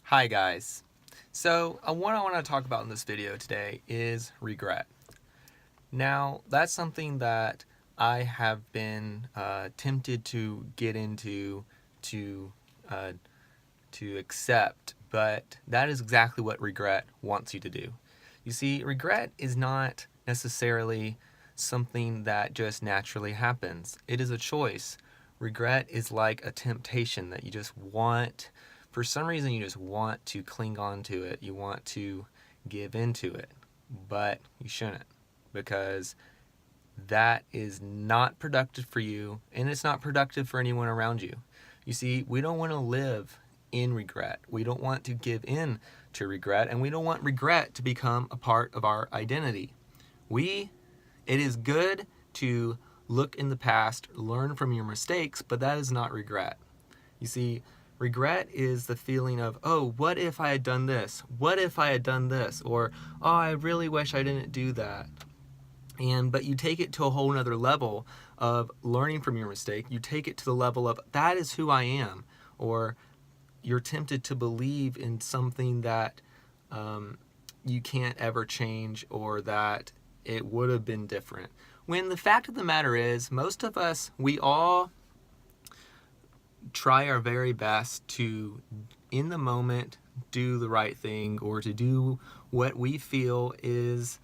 Hi guys. So what I want to talk about in this video today is regret. Now that's something that I have been tempted to get into to uh, to accept, but that is exactly what regret wants you to do. You see, regret is not necessarily something that just naturally happens. It is a choice. Regret is like a temptation that you just want, for some reason, you just want to cling on to it. You want to give into it, but you shouldn't, because that is not productive for you and it's not productive for anyone around you. You see, we don't want to live in regret. We don't want to give in to regret, and we don't want regret to become a part of our identity. It is good to look in the past, learn from your mistakes, but that is not regret. You see, regret is the feeling of, oh, what if I had done this? What if I had done this? Or, oh, I really wish I didn't do that. But you take it to a whole nother level of learning from your mistake. You take it to the level of, that is who I am. Or you're tempted to believe in something that you can't ever change, or that it would have been different. When the fact of the matter is, most of us, we all try our very best to, in the moment, do the right thing, or to do what we feel is,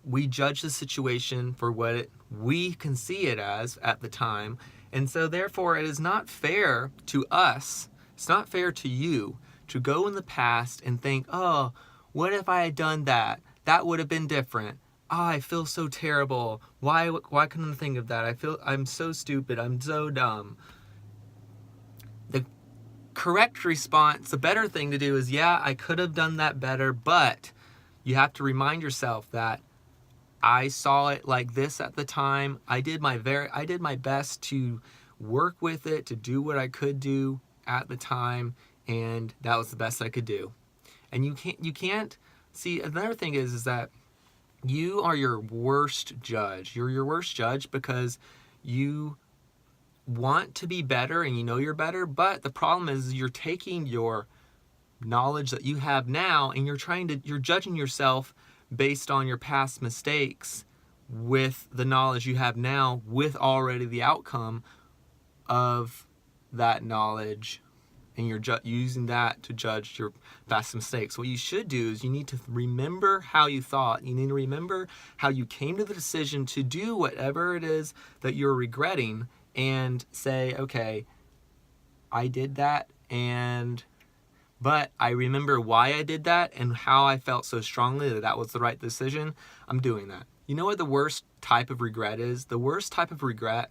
we judge the situation for what we can see it as at the time. And so therefore it is not fair to us, it's not fair to you, to go in the past and think, oh, what if I had done that? That would have been different. Oh, I feel so terrible. Why couldn't I think of that? I'm so stupid. I'm so dumb. The correct response, the better thing to do is, yeah, I could have done that better, but you have to remind yourself that I saw it like this at the time. I did my best to work with it, to do what I could do at the time, and that was the best I could do. And you can't see, another thing is that you are your worst judge. You're your worst judge because you want to be better and you know you're better, but the problem is you're taking your knowledge that you have now and you're judging yourself based on your past mistakes with the knowledge you have now, with already the outcome of that knowledge, and you're using that to judge your past mistakes. What you should do is you need to remember how you thought. You need to remember how you came to the decision to do whatever it is that you're regretting, and say, okay, I did that, but I remember why I did that and how I felt so strongly that that was the right decision. I'm doing that. You know what the worst type of regret is? The worst type of regret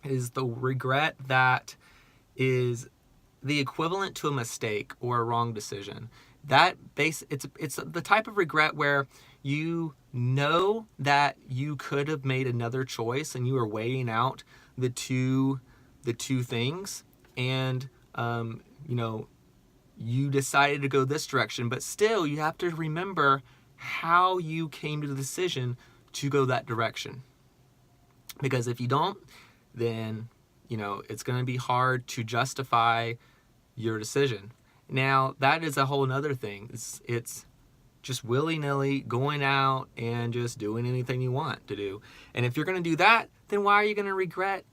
is the regret that is the equivalent to a mistake or a wrong decision. It's the type of regret where you know that you could have made another choice and you are weighing out the two things, and you decided to go this direction, but still you have to remember how you came to the decision to go that direction. Because if you don't, then it's going to be hard to justify your decision. Now, that is a whole nother thing. It's just willy-nilly going out and just doing anything you want to do. And if you're going to do that, then why are you going to regret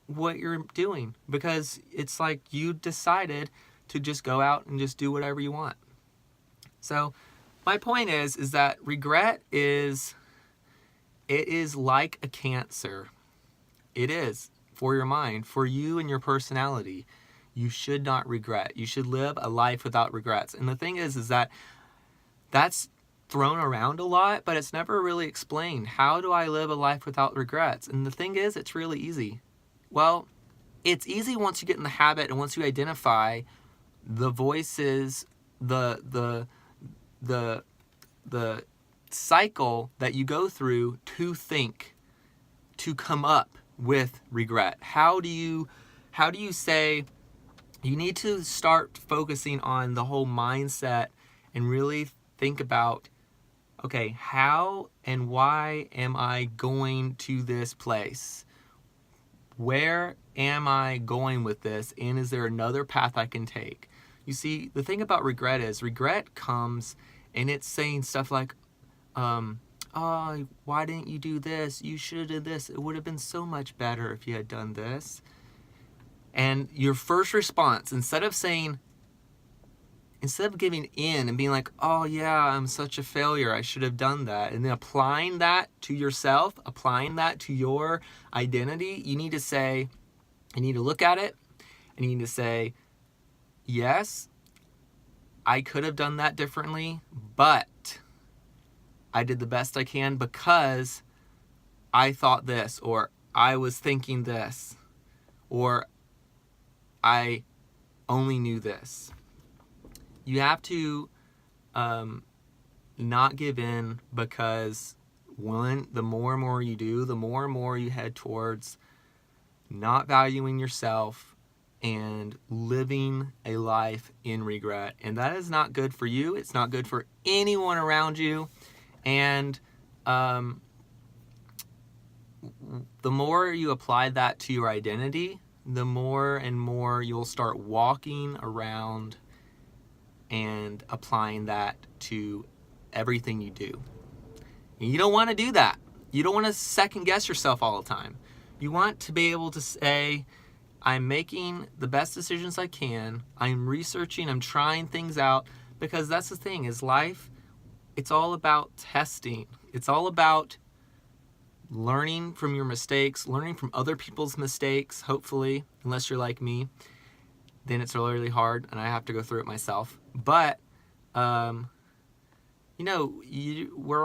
what you're doing? Because it's like you decided to just go out and just do whatever you want. So my point is that regret is like a cancer. It is for your mind, for you and your personality. You should not regret. You should live a life without regrets. And the thing is that that's thrown around a lot, but it's never really explained. How do I live a life without regrets? And the thing is, it's really easy. Well, it's easy once you get in the habit and once you identify the voices, the cycle that you go through to think, to come up with regret. How do you say, you need to start focusing on the whole mindset and really think about, okay, how and why am I going to this place? Where am I going with this? And is there another path I can take? You see, the thing about regret is regret comes and it's saying stuff like, oh, why didn't you do this? You should have did this. It would have been so much better if you had done this. And your first response, instead of giving in and being like, oh yeah, I'm such a failure, I should have done that, and then applying that to yourself, applying that to your identity, you need to look at it and you need to say, yes, I could have done that differently, but I did the best I can because I thought this, or I was thinking this, or I only knew this. You have to not give in, because the more and more you do, the more and more you head towards not valuing yourself and living a life in regret. And that is not good for you. It's not good for anyone around you. And the more you apply that to your identity, the more and more you'll start walking around and applying that to everything you do. And you don't want to do that. You don't want to second guess yourself all the time. You want to be able to say, I'm making the best decisions I can. I'm researching, I'm trying things out, because that's the thing, is life, it's all about testing. It's all about learning from your mistakes, learning from other people's mistakes, hopefully, unless you're like me. Then it's really hard and I have to go through it myself. But, we're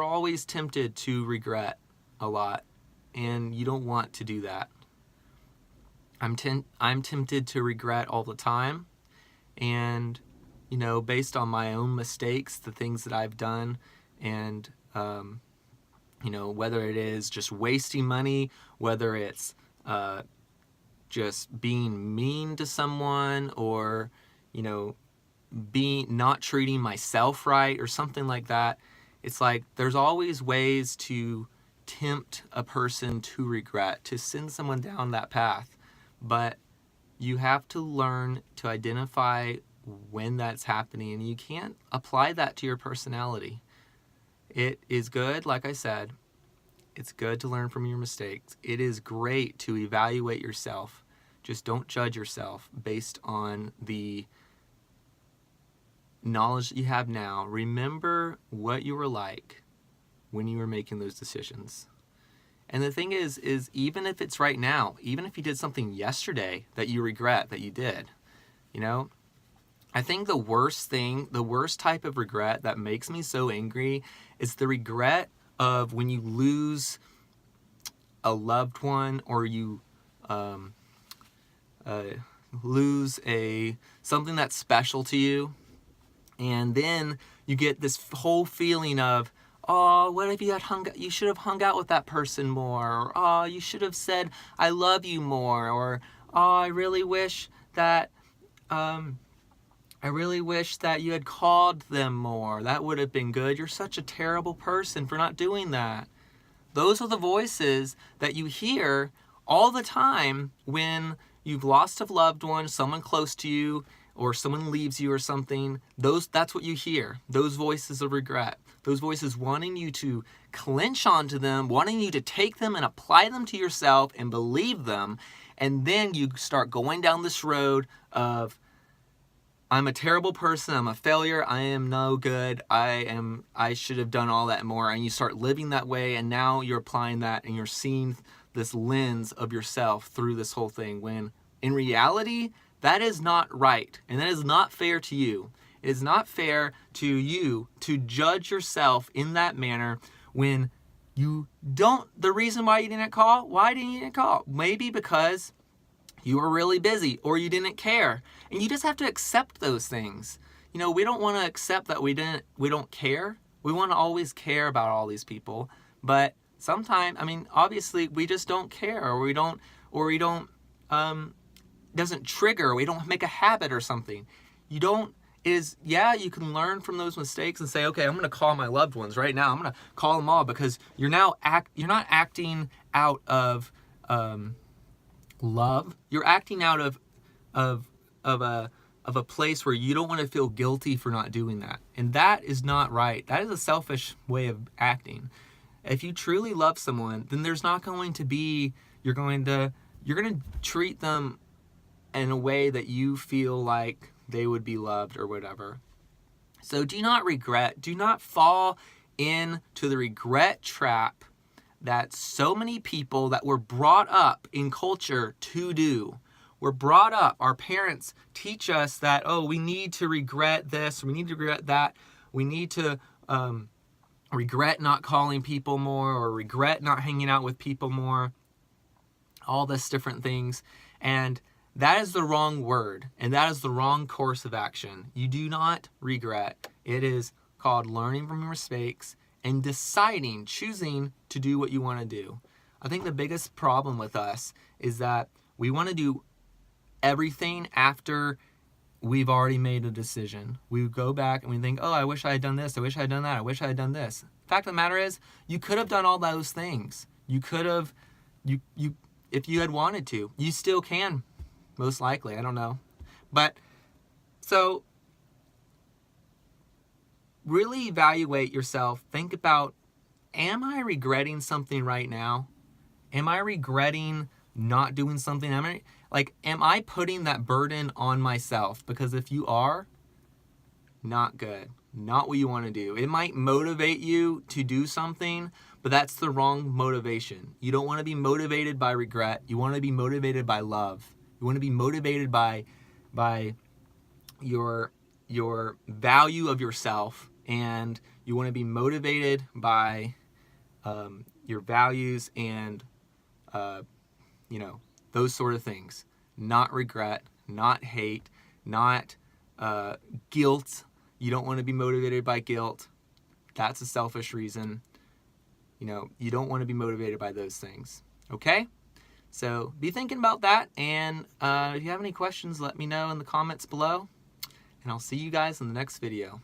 always tempted to regret a lot, and you don't want to do that. I'm tempted to regret all the time, and, based on my own mistakes, the things that I've done, and, whether it is just wasting money, whether it's just being mean to someone, or not treating myself right, or something like that. It's like there's always ways to tempt a person to regret, to send someone down that path. But you have to learn to identify when that's happening, and you can't apply that to your personality. It is good, like I said, it's good to learn from your mistakes. It is great to evaluate yourself. Just don't judge yourself based on the knowledge that you have now. Remember what you were like when you were making those decisions. And the thing is even if it's right now, even if you did something yesterday that you regret that you did, I think the worst type of regret that makes me so angry is the regret of when you lose a loved one, or you lose something that's special to you, and then you get this whole feeling of, oh, what if you should have hung out with that person more, or oh, you should have said I love you more, or oh, I really wish that you had called them more. That would have been good. You're such a terrible person for not doing that. Those are the voices that you hear all the time when you've lost a loved one, someone close to you, or someone leaves you or something. That's what you hear. Those voices of regret. Those voices wanting you to clinch onto them, wanting you to take them and apply them to yourself and believe them. And then you start going down this road of, I'm a terrible person, I'm a failure, I am no good, I should have done all that more. And you start living that way, and now you're applying that, and you're seeing this lens of yourself through this whole thing, when in reality, that is not right, and that is not fair to you. It is not fair to you to judge yourself in that manner when you don't. The reason why you didn't call, maybe because you were really busy, or you didn't care. And you just have to accept those things. We don't want to accept that we don't care. We want to always care about all these people. But sometimes, obviously we just don't care, or we don't, doesn't trigger, we don't make a habit or something. You can learn from those mistakes and say, okay, I'm going to call my loved ones right now. I'm going to call them all, because you're not acting out of love. You're acting out of of a place where you don't want to feel guilty for not doing that. And that is not right. That is a selfish way of acting. If you truly love someone, then there's not going to be, you're going to treat them in a way that you feel like they would be loved or whatever. So do not regret. Do not fall into the regret trap that so many people that were brought up in culture to do. We're brought up, our parents teach us that, oh, we need to regret this, we need to regret that, we need to regret not calling people more, or regret not hanging out with people more, all this different things. And that is the wrong word, and that is the wrong course of action. You do not regret. It is called learning from your mistakes and deciding, choosing to do what you want to do. I think the biggest problem with us is that we want to do everything after we've already made a decision. We go back and we think, oh, I wish I had done this, I wish I had done that, I wish I had done this. The fact of the matter is, you could have done all those things. You could have, if you had wanted to. You still can, most likely, I don't know. But, so, really evaluate yourself. Think about, am I regretting something right now? Am I regretting not doing something? Am I putting that burden on myself? Because if you are, not good. Not what you want to do. It might motivate you to do something, but that's the wrong motivation. You don't want to be motivated by regret. You want to be motivated by love. You want to be motivated by your value of yourself, and you want to be motivated by your values and those sort of things. Not regret, not hate, not guilt. You don't want to be motivated by guilt. That's a selfish reason. You don't want to be motivated by those things. Okay? So be thinking about that. And if you have any questions, let me know in the comments below. And I'll see you guys in the next video.